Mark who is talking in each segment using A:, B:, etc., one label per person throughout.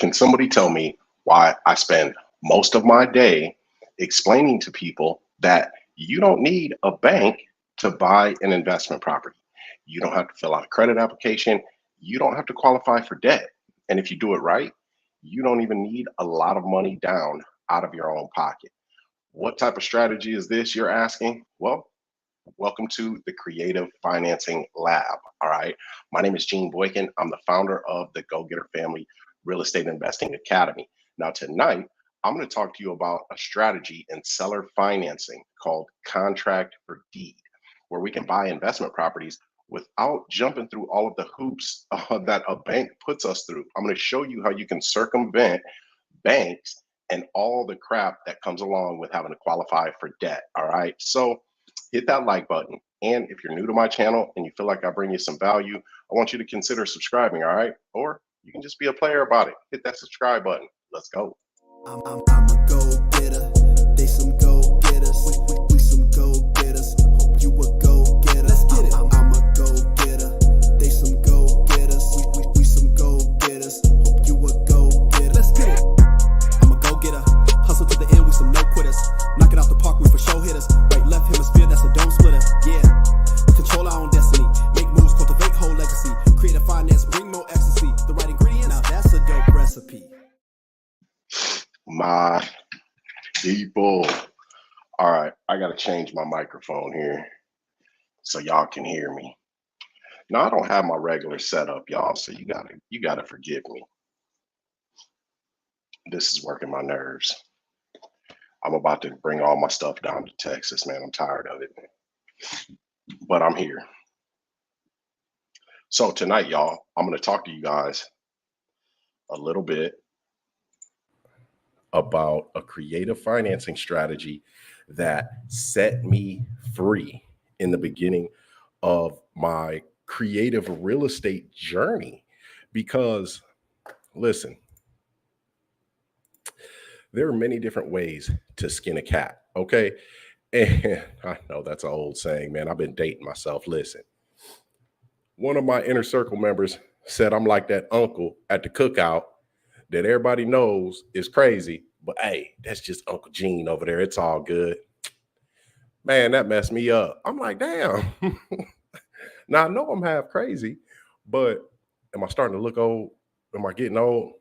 A: Can somebody tell me why I spend most of my day explaining to people that you don't need a bank to buy an investment property? You don't have to fill out a credit application. You don't have to qualify for debt. And if you do it right, you don't even need a lot of money down out of your own pocket. What type of strategy is this, you're asking? Well, welcome to the Creative Financing Lab. All right. My name is Gene Boykin. I'm the founder of the Go Getter Family Real Estate Investing Academy. Now, tonight, I'm going to talk to you about a strategy in seller financing called contract for deed, where we can buy investment properties without jumping through all of the hoops that a bank puts us through. I'm going to show you how you can circumvent banks and all the crap that comes along with having to qualify for debt. All right. So hit that like button. And if you're new to my channel and you feel like I bring you some value, I want you to consider subscribing. All right. Or you can just be a player about it. Hit that subscribe button. Let's go.
B: I'm a go-getter. They some go-getters. We some go-getters. Hope you a go-getter. Let's get it. I'm a go-getter. They some go-getters. We some go-getters. Hope you a go-getter. Let's get it. I'm a go-getter. Hustle to the end, we some no-quitters. Knock it out the park, we for show hitters. Right, left hemisphere, that's a dome splitter. Yeah. Control our own destiny. Make moves, cultivate whole legacy. Creative finance, bring more ecstasy. The right ingredients, now that's a dope recipe.
A: My people. All right, I got to change my microphone here so y'all can hear me. Now, I don't have my regular setup, y'all, so you gotta forgive me. This is working my nerves. I'm about to bring all my stuff down to Texas, man. I'm tired of it, but I'm here. So tonight, y'all, I'm going to talk to you guys a little bit about a creative financing strategy that set me free in the beginning of my creative real estate journey. Because, listen, there are many different ways to skin a cat, okay? And I know that's an old saying, man. I've been dating myself. Listen, one of my inner circle members said I'm like that uncle at the cookout that everybody knows is crazy, but hey, that's just Uncle Gene over there. It's all good. Man, that messed me up. I'm like, damn. Now, I know I'm half crazy, but am I starting to look old? Am I getting old?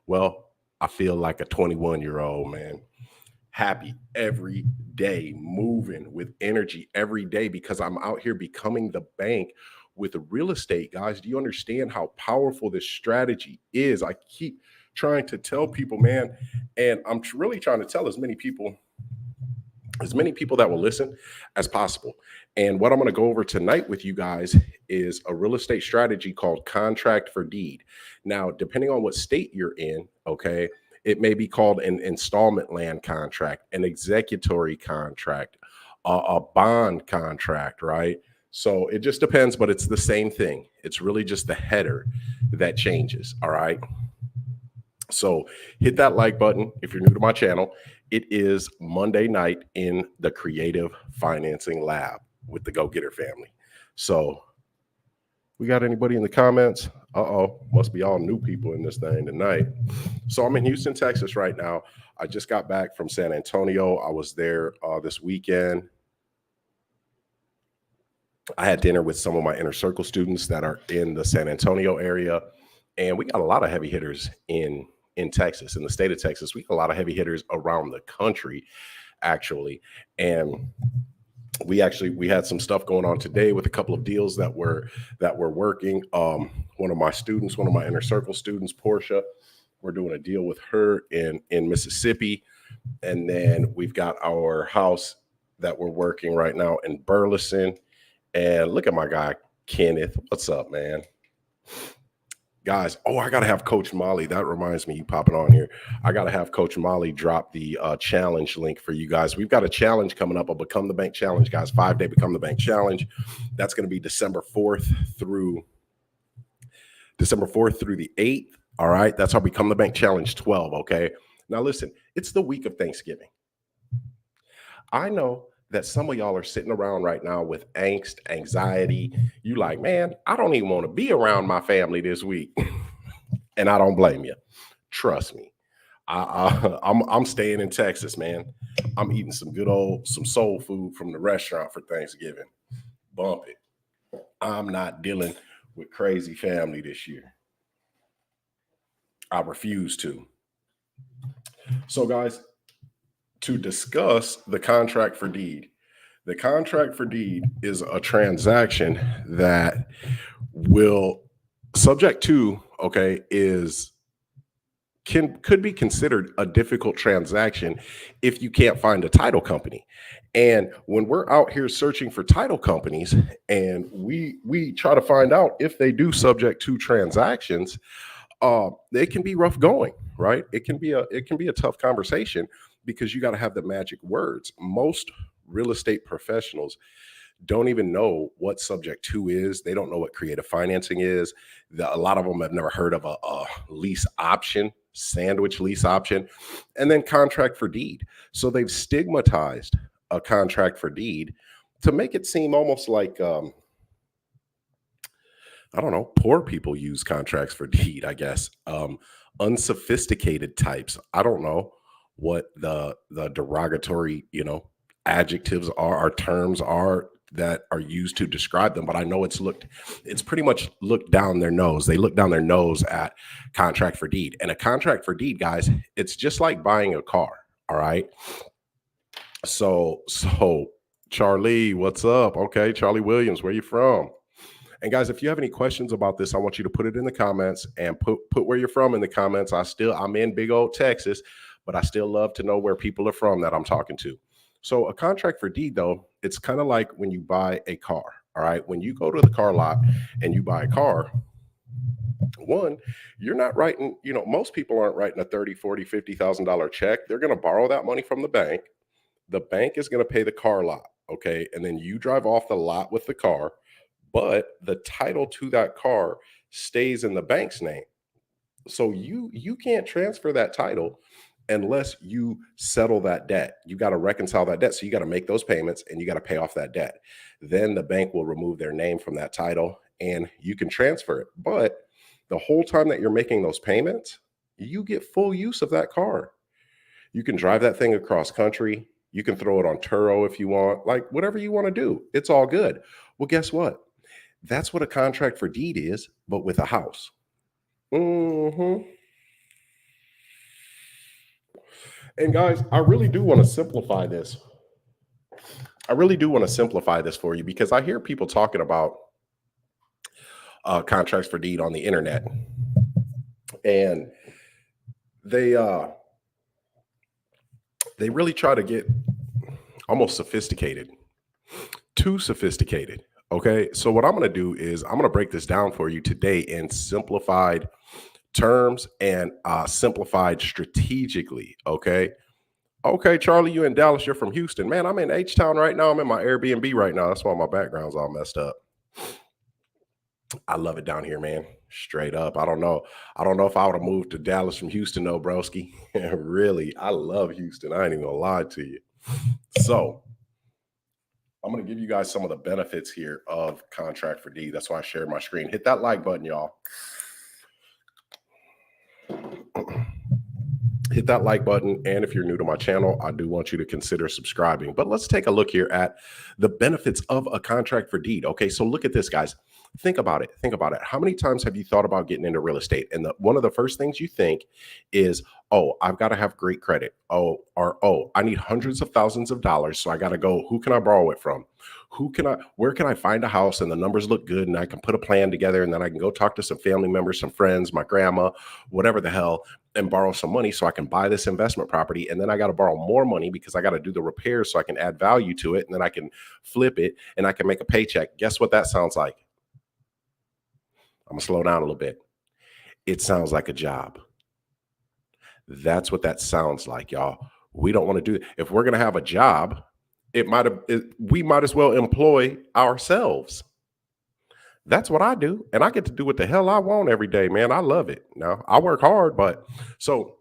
A: Well, I feel like a 21-year-old, man. Happy every day, moving with energy every day because I'm out here becoming the bank with real estate. Guys, do you understand how powerful this strategy is? I keep trying to tell people, man, and I'm really trying to tell as many people that will listen as possible. And what I'm going to go over tonight with you guys is a real estate strategy called contract for deed. Now, depending on what state you're in, okay, it may be called an installment land contract, an executory contract, a bond contract, right? So it just depends, but it's the same thing. It's really just the header that changes, all right? So hit that like button if you're new to my channel. It is Monday night in the Creative Financing Lab with the Go Getter family. So we got anybody in the comments? Uh-oh, must be all new people in this thing tonight. So I'm in Houston, Texas right now. I just got back from San Antonio. I was there this weekend. I had dinner with some of my inner circle students that are in the San Antonio area. And we got a lot of heavy hitters in Texas, in the state of Texas. We got a lot of heavy hitters around the country, actually. And we had some stuff going on today with a couple of deals that were working. One of my inner circle students, Portia, we're doing a deal with her in Mississippi. And then we've got our house that we're working right now in Burleson. And look at my guy, Kenneth. What's up, man? Guys, I got to have Coach Molly. That reminds me, you popping on here. I got to have Coach Molly drop the challenge link for you guys. We've got a challenge coming up, a Become the Bank Challenge, guys, 5-day Become the Bank Challenge. That's going to be December 4th through the 8th. All right. That's our Become the Bank Challenge 12. Okay. Now, listen, it's the week of Thanksgiving. I know that some of y'all are sitting around right now with angst, anxiety. You like, man, I don't even want to be around my family this week. And I don't blame you. Trust me. I'm staying in Texas, man. I'm eating some soul food from the restaurant for Thanksgiving. Bump it. I'm not dealing with crazy family this year. I refuse to. So, guys, to discuss the contract for deed, the contract for deed is a transaction that will subject to, okay, is could be considered a difficult transaction if you can't find a title company. And when we're out here searching for title companies and we try to find out if they do subject to transactions, it can be rough going, right? It can be a tough conversation because you got to have the magic words. Most real estate professionals don't even know what subject to is. They don't know what creative financing is. A lot of them have never heard of a lease option, sandwich lease option, and then contract for deed. So they've stigmatized a contract for deed to make it seem almost like I don't know, poor people use contracts for deed, I guess. Unsophisticated types. I don't know what the derogatory, adjectives are or terms are that are used to describe them, but I know it's pretty much looked down their nose. They look down their nose at contract for deed. And a contract for deed, guys, it's just like buying a car. All right. So Charlie, what's up? Okay, Charlie Williams, where you from? And guys, if you have any questions about this, I want you to put it in the comments and put where you're from in the comments. I'm in big old Texas, but I still love to know where people are from that I'm talking to. So a contract for deed, though, it's kind of like when you buy a car. All right. When you go to the car lot and you buy a car, one, you're not writing, most people aren't writing a 30, 40, $50,000 check. They're going to borrow that money from the bank. The bank is going to pay the car lot. Okay. And then you drive off the lot with the car, but the title to that car stays in the bank's name. So you can't transfer that title unless you settle that debt. You got to reconcile that debt. So you got to make those payments and you got to pay off that debt. Then the bank will remove their name from that title and you can transfer it. But the whole time that you're making those payments, you get full use of that car. You can drive that thing across country. You can throw it on Turo if you want, like whatever you want to do. It's all good. Well, guess what? That's what a contract for deed is, but with a house. And guys, I really do want to simplify this. I really do want to simplify this for you because I hear people talking about contracts for deed on the internet, and they really try to get almost sophisticated, too sophisticated. Okay, so what I'm going to do is I'm going to break this down for you today in simplified terms and simplified strategically. Okay, Charlie, you in Dallas? You're from Houston, man. I'm in H Town right now. I'm in my Airbnb right now. That's why my background's all messed up. I love it down here, man. Straight up. I don't know if I would have moved to Dallas from Houston, though, broski. Really, I love Houston. I ain't even gonna lie to you. So I'm going to give you guys some of the benefits here of contract for deed. That's why I shared my screen. Hit that like button, y'all. Hit that like button. And if you're new to my channel, I do want you to consider subscribing. But let's take a look here at the benefits of a contract for deed. Okay, so look at this, guys. Think about it. How many times have you thought about getting into real estate? And one of the first things you think is, oh, I've got to have great credit. Oh, I need hundreds of thousands of dollars. So I got to go, who can I borrow it from? Where can I find a house and the numbers look good and I can put a plan together and then I can go talk to some family members, some friends, my grandma, whatever the hell, and borrow some money so I can buy this investment property. And then I got to borrow more money because I got to do the repairs so I can add value to it. And then I can flip it and I can make a paycheck. Guess what that sounds like? I'm going to slow down a little bit. It sounds like a job. That's what that sounds like, y'all. We don't want to do it. If we're going to have a job, we might as well employ ourselves. That's what I do. And I get to do what the hell I want every day, man. I love it. Now, I work hard, but so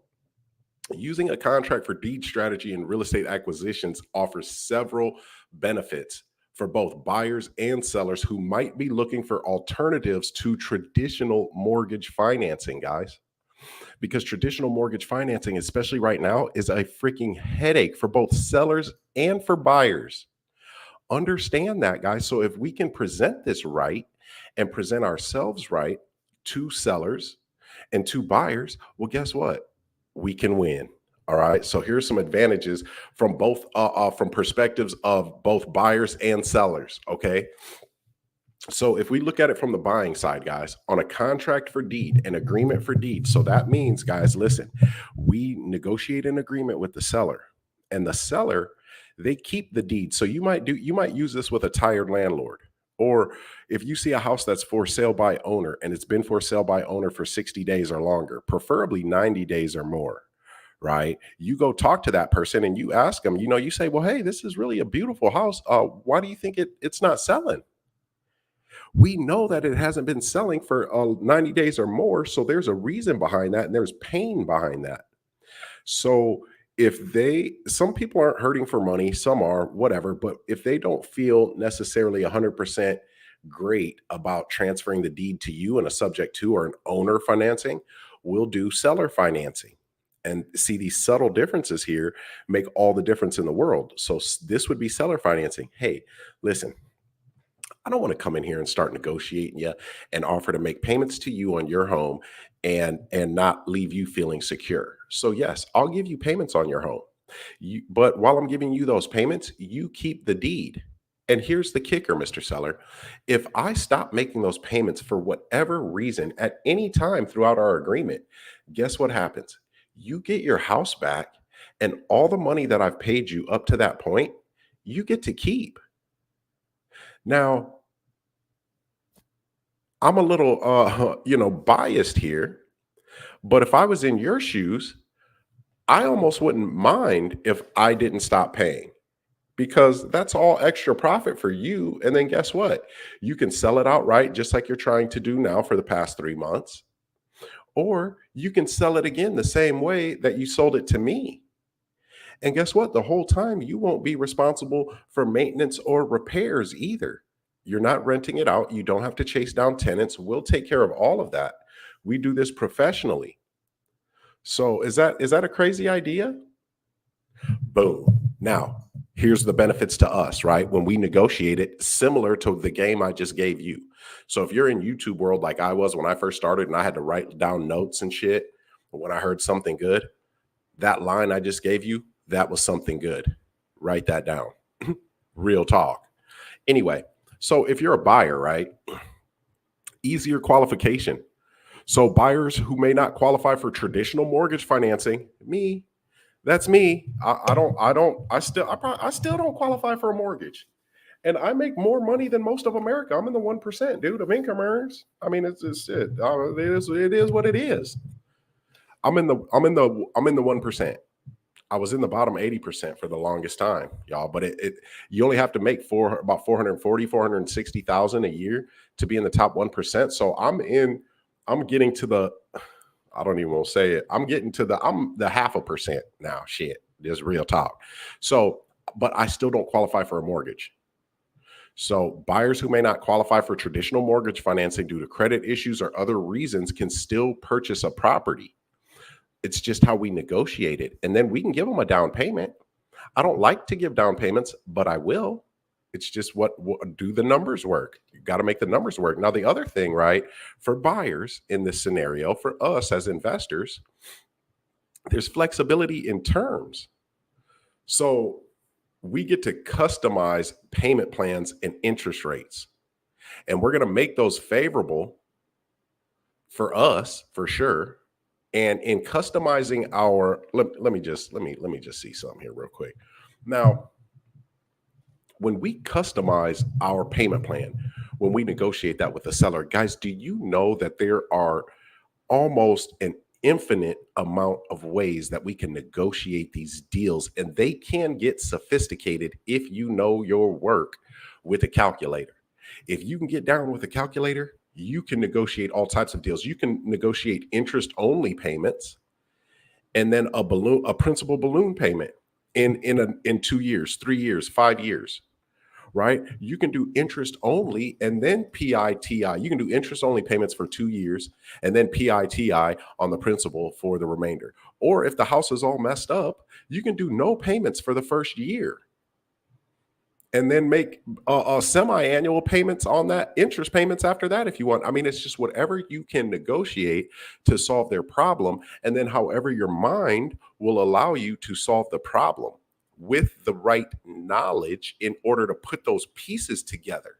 A: using a contract for deed strategy in real estate acquisitions offers several benefits for both buyers and sellers who might be looking for alternatives to traditional mortgage financing, guys. because traditional mortgage financing, especially right now, is a freaking headache for both sellers and for buyers. Understand that, guys. So if we can present this right and present ourselves right to sellers and to buyers, well, guess what? We can win. All right. So here's some advantages from both from perspectives of both buyers and sellers. Okay. So if we look at it from the buying side, guys, on a contract for deed, an agreement for deed. So that means, guys, listen, we negotiate an agreement with the seller, and the seller, they keep the deed. So you might use this with a tired landlord. Or if you see a house that's for sale by owner and it's been for sale by owner for 60 days or longer, preferably 90 days or more, right? You go talk to that person and you ask them, you say, well, hey, this is really a beautiful house. Why do you think it's not selling? We know that it hasn't been selling for 90 days or more. So there's a reason behind that and there's pain behind that. So some people aren't hurting for money, some are, whatever, but if they don't feel necessarily 100% great about transferring the deed to you and a subject to or an owner financing, we'll do seller financing. And see, these subtle differences here make all the difference in the world. So this would be seller financing. Hey, listen, I don't want to come in here and start negotiating you and offer to make payments to you on your home and not leave you feeling secure. So yes, I'll give you payments on your home. But while I'm giving you those payments, you keep the deed. And here's the kicker, Mr. Seller. If I stop making those payments for whatever reason at any time throughout our agreement, guess what happens? You get your house back, and all the money that I've paid you up to that point, you get to keep. Now, I'm a little biased here, but if I was in your shoes, I almost wouldn't mind if I didn't stop paying, because that's all extra profit for you. And then guess what? You can sell it outright just like you're trying to do now for the past 3 months, or you can sell it again the same way that you sold it to me. And guess what? The whole time you won't be responsible for maintenance or repairs either. You're not renting it out. You don't have to chase down tenants. We'll take care of all of that. We do this professionally. So is that a crazy idea? Boom. Now, here's the benefits to us, right? When we negotiate it, similar to the game I just gave you. So if you're in YouTube world like I was when I first started and I had to write down notes and shit, when I heard something good, that line I just gave you, that was something good. Write that down. Real talk. Anyway, so if you're a buyer, right, easier qualification. So buyers who may not qualify for traditional mortgage financing, that's me. I still don't qualify for a mortgage. And I make more money than most of America. I'm in the 1%, dude, of income earners. I mean, it's just it. It is what it is. I'm in the 1%. I was in the bottom 80% for the longest time, y'all. But you only have to make about 460,000 a year to be in the top 1%. So I'm getting to the, I don't even want to say it. I'm the 0.5% now. Shit, this is real talk. So, but I still don't qualify for a mortgage. So buyers who may not qualify for traditional mortgage financing due to credit issues or other reasons can still purchase a property. It's just how we negotiate it. And then we can give them a down payment. I don't like to give down payments, but I will. It's just what do the numbers work? You got to make the numbers work. Now, the other thing, right, for buyers in this scenario, for us as investors, there's flexibility in terms. So we get to customize payment plans and interest rates. And we're going to make those favorable for us, for sure. And in customizing let me just see something here real quick. Now, when we customize our payment plan, when we negotiate that with the seller, guys, do you know that there are almost an infinite amount of ways that we can negotiate these deals, and they can get sophisticated if you know your work with a calculator. If you can get down with a calculator, you can negotiate all types of deals. You can negotiate interest only payments, and then a principal balloon payment in 2 years, 3 years, 5 years. right? You can do interest only and then PITI. You can do interest only payments for 2 years and then PITI on the principal for the remainder. Or if the house is all messed up, you can do no payments for the first year and then make semi-annual payments on that, interest payments after that if you want. I mean, it's just whatever you can negotiate to solve their problem, and then however your mind will allow you to solve the problem with the right knowledge in order to put those pieces together.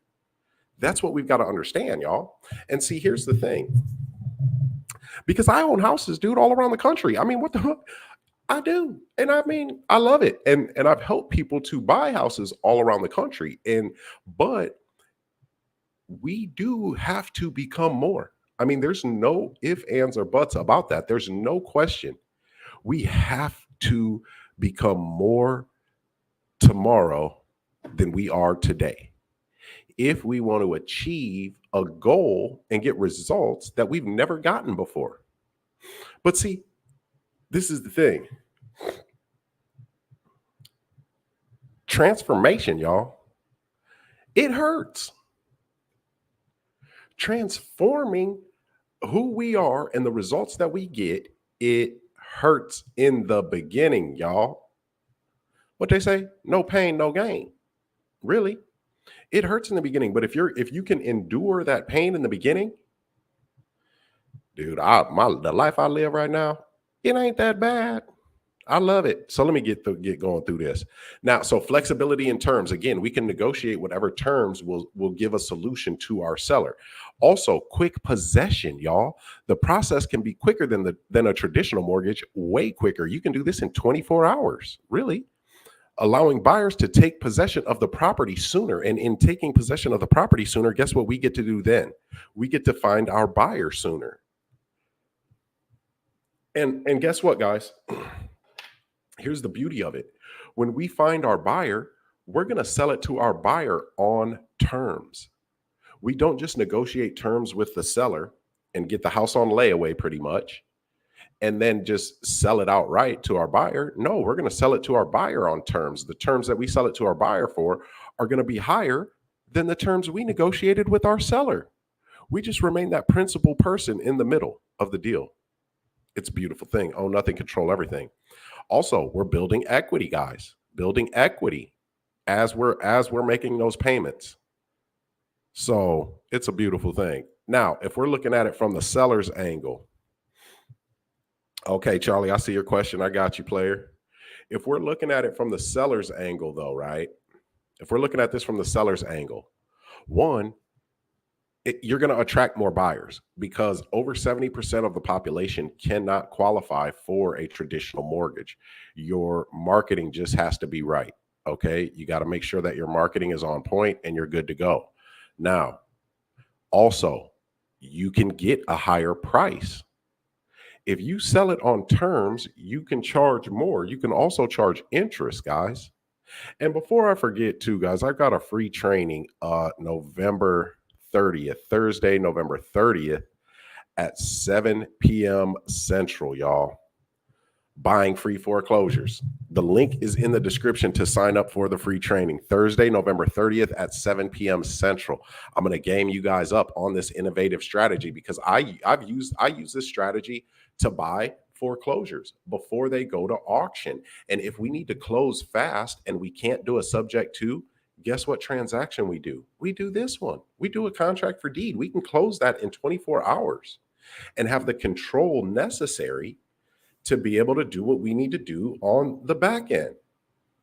A: That's what we've got to understand, y'all. And see, here's the thing. Because I own houses, dude, all around the country. I mean, what the fuck? I do. And I mean, I love it. And I've helped people to buy houses all around the country. But we do have to become more. I mean, there's no ifs, ands, or buts about that. There's no question. We have to become more tomorrow than we are today if we want to achieve a goal and get results that we've never gotten before. But see, this is the thing. Transformation, y'all. It hurts. Transforming who we are and the results that we get, it hurts in the beginning, y'all. What they say? No pain, no gain. Really? It hurts in the beginning, but if you can endure that pain in the beginning, dude, the life I live right now, it ain't that bad. I love it. So let me get going through this. Now, so flexibility in terms. Again, we can negotiate whatever terms will give a solution to our seller. Also, quick possession, y'all. The process can be quicker than a traditional mortgage, way quicker. You can do this in 24 hours, really. Allowing buyers to take possession of the property sooner. And in taking possession of the property sooner, guess what we get to do then? We get to find our buyer sooner. And guess what, guys? Here's the beauty of it. When we find our buyer, we're going to sell it to our buyer on terms. We don't just negotiate terms with the seller and get the house on layaway pretty much, and then just sell it outright to our buyer. No, we're going to sell it to our buyer on terms. The terms that we sell it to our buyer for are going to be higher than the terms we negotiated with our seller. We just remain that principal person in the middle of the deal. It's a beautiful thing. Own nothing, control everything. Also, we're building equity, guys. Building equity as we're making those payments. So it's a beautiful thing. Now, if we're looking at it from the seller's angle, okay, Charlie, I see your question. I got you, player. If we're looking at it from the seller's angle, though, right? If we're looking at this from the seller's angle, one, you're going to attract more buyers because over 70% of the population cannot qualify for a traditional mortgage. Your marketing just has to be right. Okay. You got to make sure that your marketing is on point and you're good to go. Now, also, you can get a higher price. If you sell it on terms, you can charge more. You can also charge interest, guys. And before I forget too, guys, I've got a free training November 30th, Thursday, November 30th at 7 p.m. Central, y'all. Buying free foreclosures. The link is in the description to sign up for the free training. Thursday, November 30th at 7 p.m. Central. I'm going to game you guys up on this innovative strategy because I use this strategy to buy foreclosures before they go to auction. And if we need to close fast and we can't do a subject to, guess what transaction we do? We do this one. We do a contract for deed. We can close that in 24 hours and have the control necessary to be able to do what we need to do on the back end,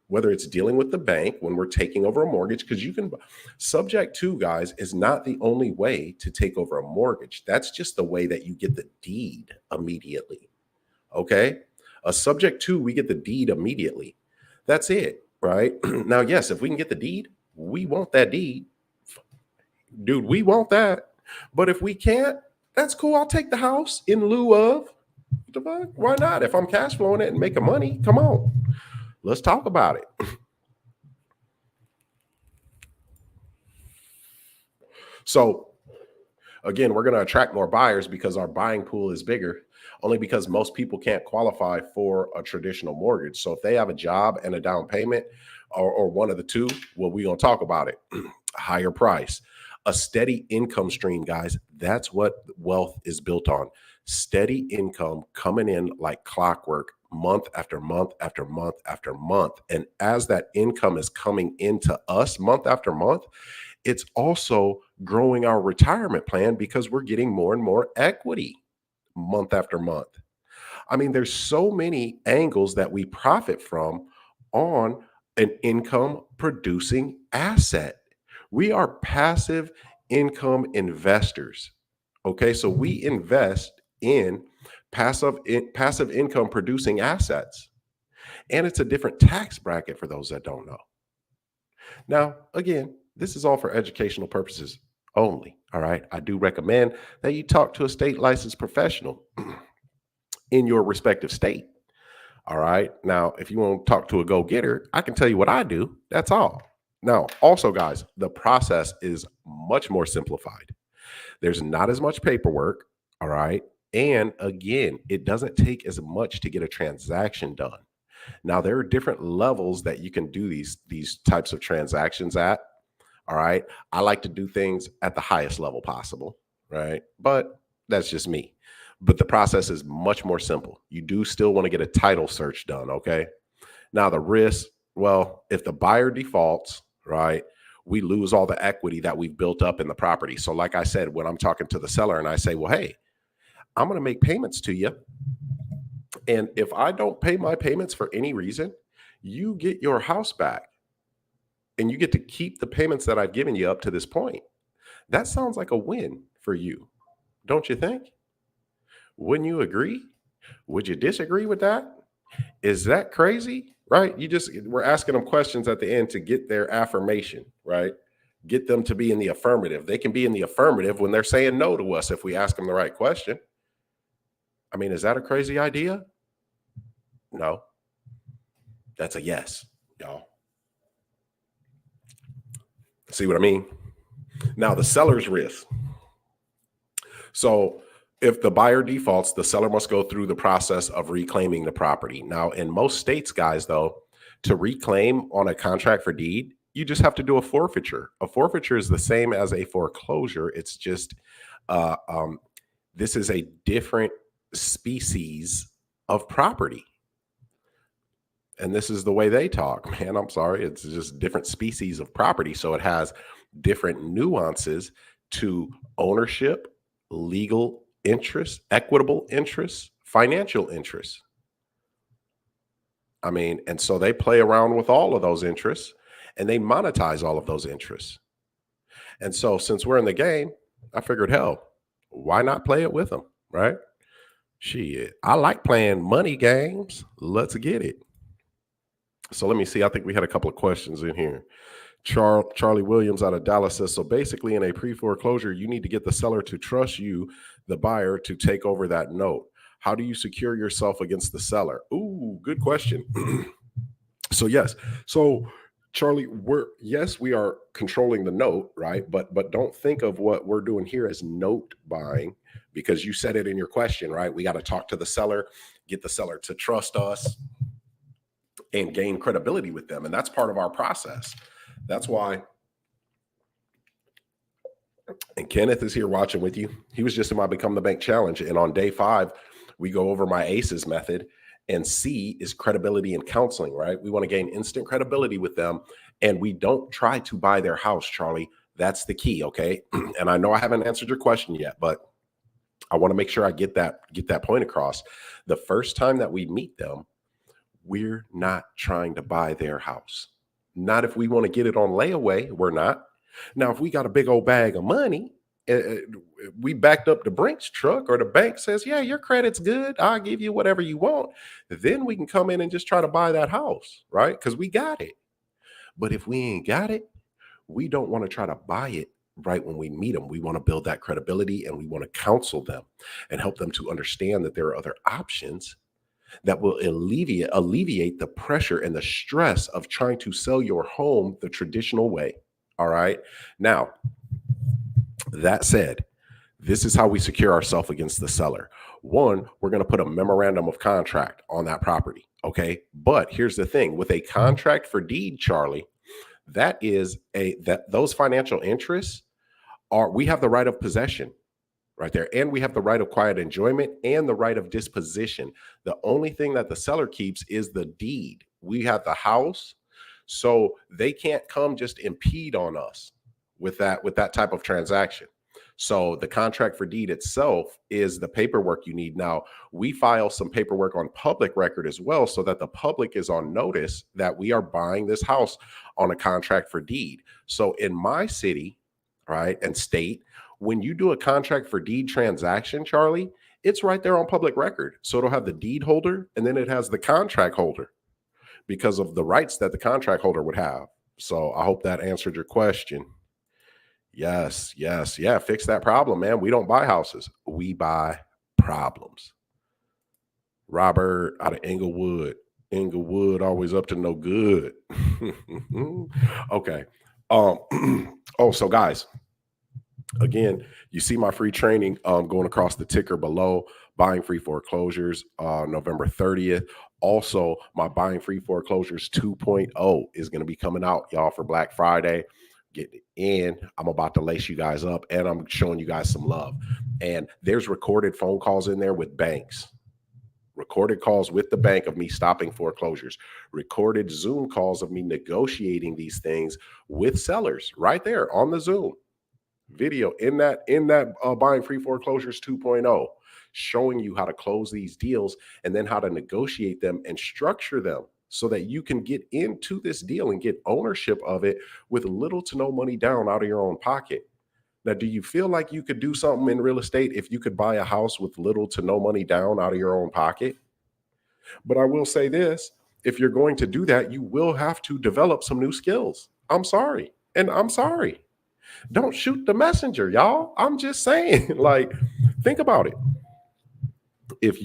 A: whether it's dealing with the bank when we're taking over a mortgage, because you can, subject to, guys, is not the only way to take over a mortgage. That's just the way that you get the deed immediately. Okay. A subject to, we get the deed immediately. That's it. Right. Now, yes, if we can get the deed, we want that deed. Dude, we want that. But if we can't, that's cool. I'll take the house in lieu of. Why not? If I'm cash flowing it and making money, come on. Let's talk about it. So again, we're going to attract more buyers because our buying pool is bigger, only because most people can't qualify for a traditional mortgage. So if they have a job and a down payment, or one of the two, well, we're going to talk about it. Higher price, a steady income stream, guys. That's what wealth is built on. Steady income coming in like clockwork, month after month after month after month. And as that income is coming into us month after month, it's also growing our retirement plan because we're getting more and more equity month after month. I mean, there's so many angles that we profit from on an income producing asset. We are passive income investors. Okay, so we invest in passive income producing assets. And it's a different tax bracket for those that don't know. Now, again, this is all for educational purposes only. All right. I do recommend that you talk to a state licensed professional in your respective state. All right. Now, if you want to talk to a go getter, I can tell you what I do. That's all. Now, also, guys, the process is much more simplified. There's not as much paperwork. All right. And again, it doesn't take as much to get a transaction done. Now, there are different levels that you can do these types of transactions at. All right. I like to do things at the highest level possible. Right. But that's just me. But the process is much more simple. You do still want to get a title search done. Okay. Now, the risk, well, if the buyer defaults, right, we lose all the equity that we've built up in the property. So, like I said, when I'm talking to the seller and I say, well, hey, I'm going to make payments to you. And if I don't pay my payments for any reason, you get your house back and you get to keep the payments that I've given you up to this point. That sounds like a win for you, don't you think? Wouldn't you agree? Would you disagree with that? Is that crazy? Right? We're asking them questions at the end to get their affirmation, right? Get them to be in the affirmative. They can be in the affirmative when they're saying no to us if we ask them the right question. I mean, is that a crazy idea? No. That's a yes, y'all. See what I mean? Now, the seller's risk. So if the buyer defaults, the seller must go through the process of reclaiming the property. Now, in most states, guys, though, to reclaim on a contract for deed, you just have to do a forfeiture. A forfeiture is the same as a foreclosure. It's just this is a different species of property. And this is the way they talk, man. I'm sorry. It's just different species of property. So it has different nuances to ownership, legal interests, equitable interests, financial interests. I mean, and so they play around with all of those interests and they monetize all of those interests. And so since we're in the game, I figured, hell, why not play it with them, right? Shit, I like playing money games. Let's get it. So let me see. I think we had a couple of questions in here. Charlie Williams out of Dallas says, so basically in a pre-foreclosure, you need to get the seller to trust you, the buyer, to take over that note. How do you secure yourself against the seller? Ooh, good question. So yes. So Charlie, we are controlling the note, right? But don't think of what we're doing here as note buying, because you said it in your question, right? We got to talk to the seller, get the seller to trust us and gain credibility with them. And that's part of our process. That's why. And Kenneth is here watching with you. He was just in my Become the Bank challenge. And on day 5, we go over my ACEs method. And C is credibility and counseling, right? We want to gain instant credibility with them. And we don't try to buy their house, Charlie. That's the key, okay? And I know I haven't answered your question yet, but I want to make sure I get that point across. The first time that we meet them, we're not trying to buy their house. Not if we want to get it on layaway, we're not. Now, if we got a big old bag of money, we backed up the Brinks truck, or the bank says, yeah, your credit's good, I'll give you whatever you want, then we can come in and just try to buy that house, right? Because we got it. But if we ain't got it, we don't want to try to buy it right when we meet them. We want to build that credibility and we want to counsel them and help them to understand that there are other options that will alleviate the pressure and the stress of trying to sell your home the traditional way. All right. Now, that said, This is how we secure ourselves against the seller. One, we're going to put a memorandum of contract on that property. Okay. But here's the thing, with a contract for deed, Charlie, that those financial interests are, we have the right of possession right there. And we have the right of quiet enjoyment and the right of disposition. The only thing that the seller keeps is the deed. We have the house. So they can't come just impede on us with that type of transaction. So the contract for deed itself is the paperwork you need. Now, we file some paperwork on public record as well, so that the public is on notice that we are buying this house on a contract for deed. So in my city, right, and state, when you do a contract for deed transaction, Charlie, it's right there on public record. So it'll have the deed holder and then it has the contract holder because of the rights that the contract holder would have. So I hope that answered your question. Yes, yes, yeah. Fix that problem, man. We don't buy houses, we buy problems. Robert out of Inglewood. Inglewood always up to no good. Okay. Oh, so guys, again, you see my free training going across the ticker below, buying free foreclosures, November 30th. Also, my buying free foreclosures 2.0 is going to be coming out, y'all, for Black Friday. Get in. I'm about to lace you guys up and I'm showing you guys some love. And there's recorded phone calls in there with banks, recorded calls with the bank of me stopping foreclosures, recorded Zoom calls of me negotiating these things with sellers right there on the Zoom video in that buying free foreclosures 2.0, showing you how to close these deals and then how to negotiate them and structure them so that you can get into this deal and get ownership of it with little to no money down out of your own pocket. Now, do you feel like you could do something in real estate if you could buy a house with little to no money down out of your own pocket? But I will say this, if you're going to do that, you will have to develop some new skills. I'm sorry. And I'm sorry. Don't shoot the messenger, y'all. I'm just saying, like, think about it. If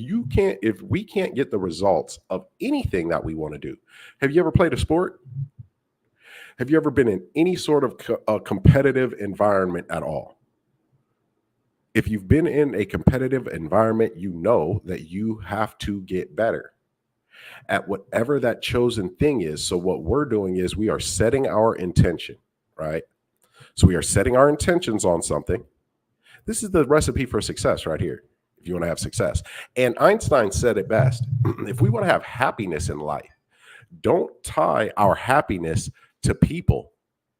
A: we can't get the results of anything that we want to do, have you ever played a sport? Have you ever been in any sort of competitive environment at all? If you've been in a competitive environment, you know that you have to get better at whatever that chosen thing is. So what we're doing is we are setting our intention, right? So we are setting our intentions on something. This is the recipe for success right here, if you want to have success. And Einstein said it best. If we want to have happiness in life, don't tie our happiness to people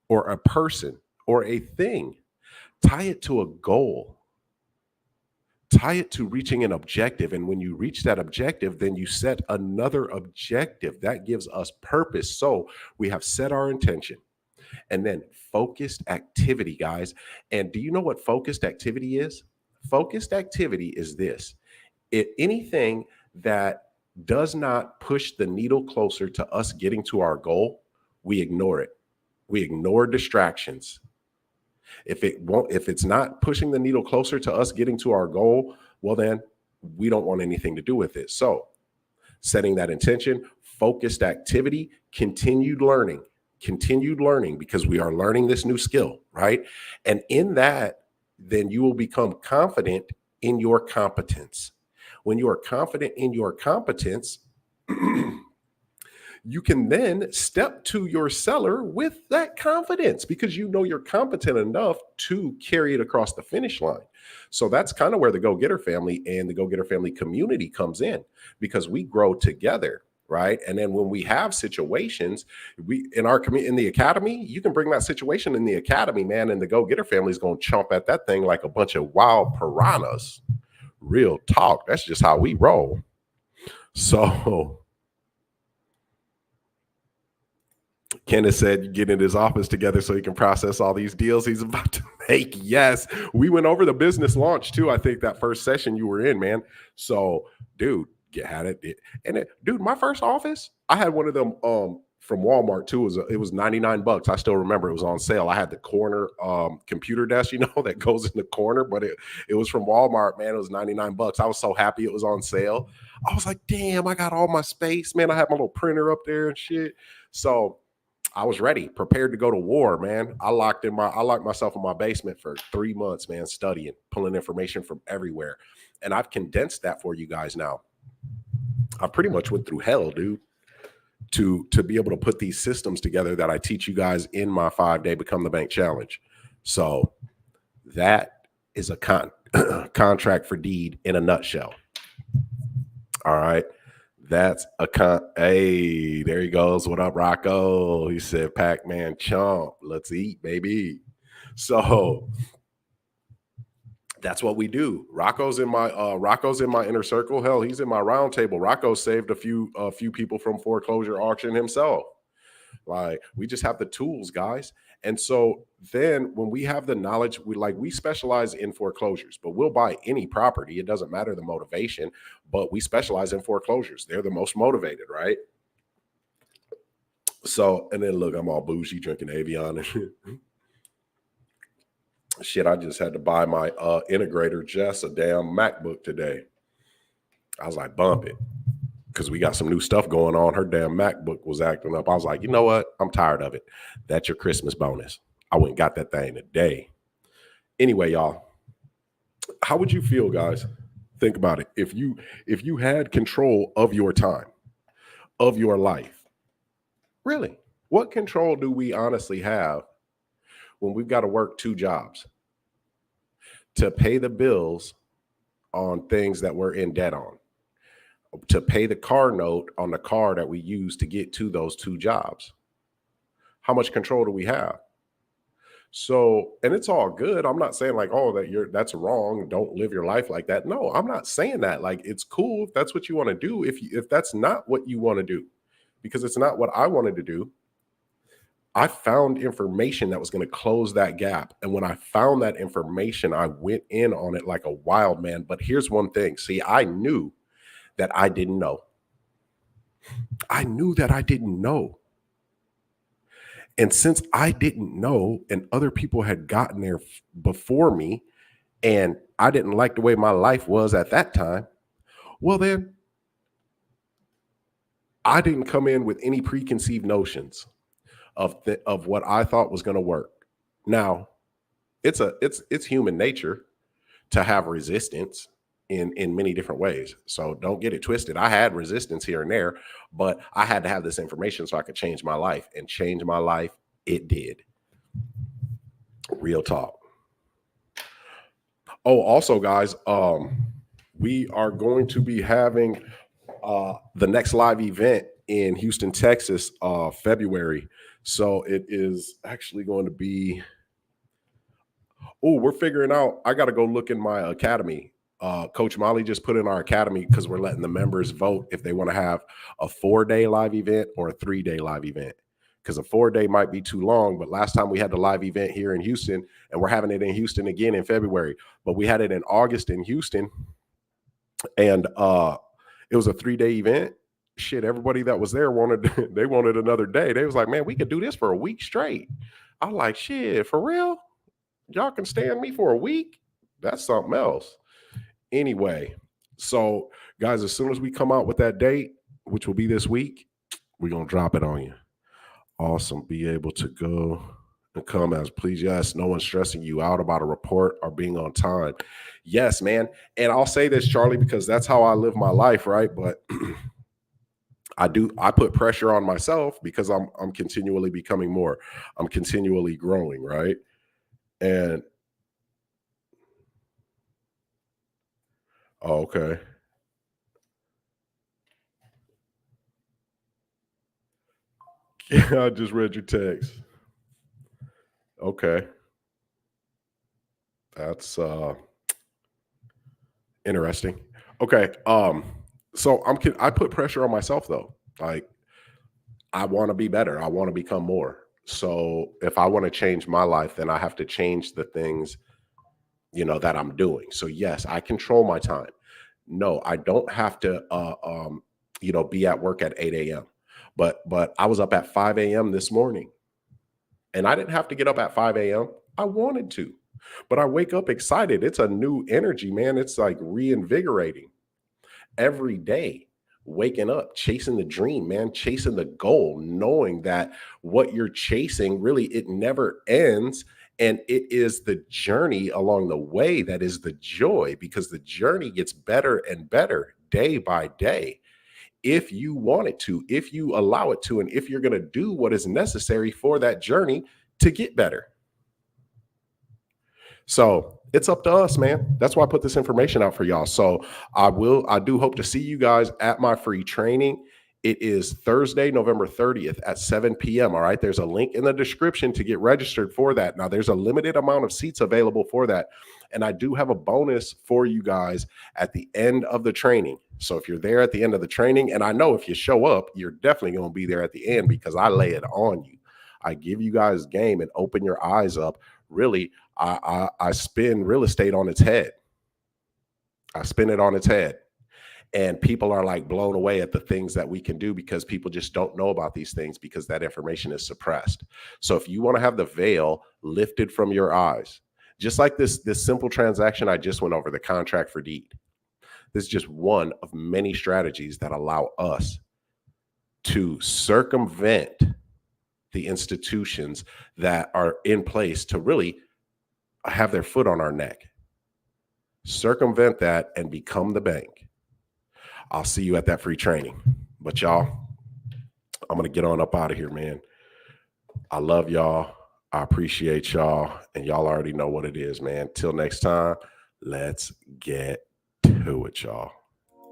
A: or a person or a thing. Tie it to a goal. Tie it to reaching an objective. And when you reach that objective, then you set another objective that gives us purpose. So we have set our intention. And then focused activity, guys. And do you know what focused activity is? Focused activity is this. Anything that does not push the needle closer to us getting to our goal, we ignore it. We ignore distractions. If it's not pushing the needle closer to us getting to our goal, well, then we don't want anything to do with it. So setting that intention, focused activity, continued learning, because we are learning this new skill, right? And in that, then you will become confident in your competence. When you are confident in your competence, you can then step to your seller with that confidence because you know you're competent enough to carry it across the finish line. So that's kind of where the Go-Getter family and the Go-Getter family community comes in, because we grow together. Right. And then when we have situations, in the academy, you can bring that situation in the academy, man, and the Go-Getter family is going to chomp at that thing like a bunch of wild piranhas. Real talk. That's just how we roll. So Kenneth said, get in his office together so he can process all these deals he's about to make. Yes. We went over the business launch too. I think that first session you were in, man. So, dude, had it. And dude, my first office, I had one of them from Walmart too. It was $99. I still remember it was on sale. I had the corner computer desk, that goes in the corner, but it was from Walmart, man. It was $99. I was so happy it was on sale. I was like, damn, I got all my space, man. I had my little printer up there and shit. So I was ready, prepared to go to war, man. I locked myself in my basement for 3 months, man, studying, pulling information from everywhere. And I've condensed that for you guys now. I pretty much went through hell, dude, to be able to put these systems together that I teach you guys in my 5-day Become the Bank challenge. So that is a contract for deed in a nutshell. All right. That's a Hey, there he goes. What up, Rocco? He said, Pac-Man chomp. Let's eat, baby. So that's what we do. Rocco's in my inner circle. Hell, he's in my round table. Rocco saved a few people from foreclosure auction himself. Like, we just have the tools, guys. And so then when we have the knowledge, we specialize in foreclosures, but we'll buy any property. It doesn't matter the motivation, but we specialize in foreclosures. They're the most motivated, right? So, and then look, I'm all bougie drinking Avion and shit. I just had to buy my integrator Jess a damn MacBook today. I was like, bump it, because we got some new stuff going on. Her damn MacBook was acting up. I was like, you know what? I'm tired of it. That's your Christmas bonus. I went and got that thing today. Anyway, y'all, how would you feel, guys? Think about it. If you had control of your time, of your life, really, what control do we honestly have when we've got to work 2 jobs to pay the bills on things that we're in debt on, to pay the car note on the car that we use to get to those 2 jobs? How much control do we have? So, and it's all good. I'm not saying like, oh, that's wrong. Don't live your life like that. No, I'm not saying that. Like, it's cool if that's what you want to do. If that's not what you want to do, because it's not what I wanted to do. I found information that was going to close that gap. And when I found that information, I went in on it like a wild man. But here's one thing. See, I knew that I didn't know. I knew that I didn't know. And since I didn't know and other people had gotten there before me, and I didn't like the way my life was at that time, well, then I didn't come in with any preconceived notions of what I thought was going to work. Now, it's human nature to have resistance in many different ways. So don't get it twisted. I had resistance here and there, but I had to have this information so I could change my life, and change my life it did. Real talk. Oh, also, guys, we are going to be having the next live event in Houston, Texas, February. So it is actually going to be, we're figuring out, I got to go look in my academy. Coach Molly just put in our academy because we're letting the members vote if they want to have a 4-day live event or a 3-day live event, because a 4-day might be too long. But last time we had the live event here in Houston, and we're having it in Houston again in February, but we had it in August in Houston, and it was a 3-day event. Shit, everybody that was there wanted another day. They was like, man, we could do this for a week straight. I'm like, shit, for real? Y'all can stand me for a week? That's something else. Anyway, so guys, as soon as we come out with that date, which will be this week, we're going to drop it on you. Awesome. Be able to go and come as please. Yes, no one's stressing you out about a report or being on time. Yes, man. And I'll say this, Charlie, because that's how I live my life, right? But I put pressure on myself because I'm continually becoming more. I'm continually growing, right? And okay. Yeah, I just read your text. Okay. That's interesting. Okay. So I put pressure on myself though. Like, I want to be better. I want to become more. So if I want to change my life, then I have to change the things, that I'm doing. So yes, I control my time. No, I don't have to be at work at 8 a.m. But I was up at 5 a.m. this morning, and I didn't have to get up at 5 a.m. I wanted to, but I wake up excited. It's a new energy, man. It's like reinvigorating every day. waking up, chasing the dream, man, chasing the goal, knowing that what you're chasing really, it never ends. And it is the journey along the way that is the joy, because the journey gets better and better day by day. If you want it to, if you allow it to, and if you're going to do what is necessary for that journey to get better. So it's up to us, man. That's why I put this information out for y'all. So I do hope to see you guys at my free training. It is Thursday, November 30th at 7 p.m. All right. There's a link in the description to get registered for that. Now, there's a limited amount of seats available for that. And I do have a bonus for you guys at the end of the training. So if you're there at the end of the training, and I know if you show up, you're definitely going to be there at the end, because I lay it on you. I give you guys game and open your eyes up. Really, I spin real estate on its head. I spin it on its head. And people are like blown away at the things that we can do, because people just don't know about these things because that information is suppressed. So if you want to have the veil lifted from your eyes, just like this simple transaction I just went over, the contract for deed, this is just one of many strategies that allow us to circumvent the institutions that are in place to really have their foot on our neck. Circumvent that and become the bank. I'll see you at that free training. But y'all, I'm going to get on up out of here, man. I love y'all. I appreciate y'all. And y'all already know what it is, man. Till next time, let's get to it, y'all.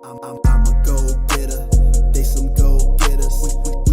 B: I'm a go-getter. They some go-getters.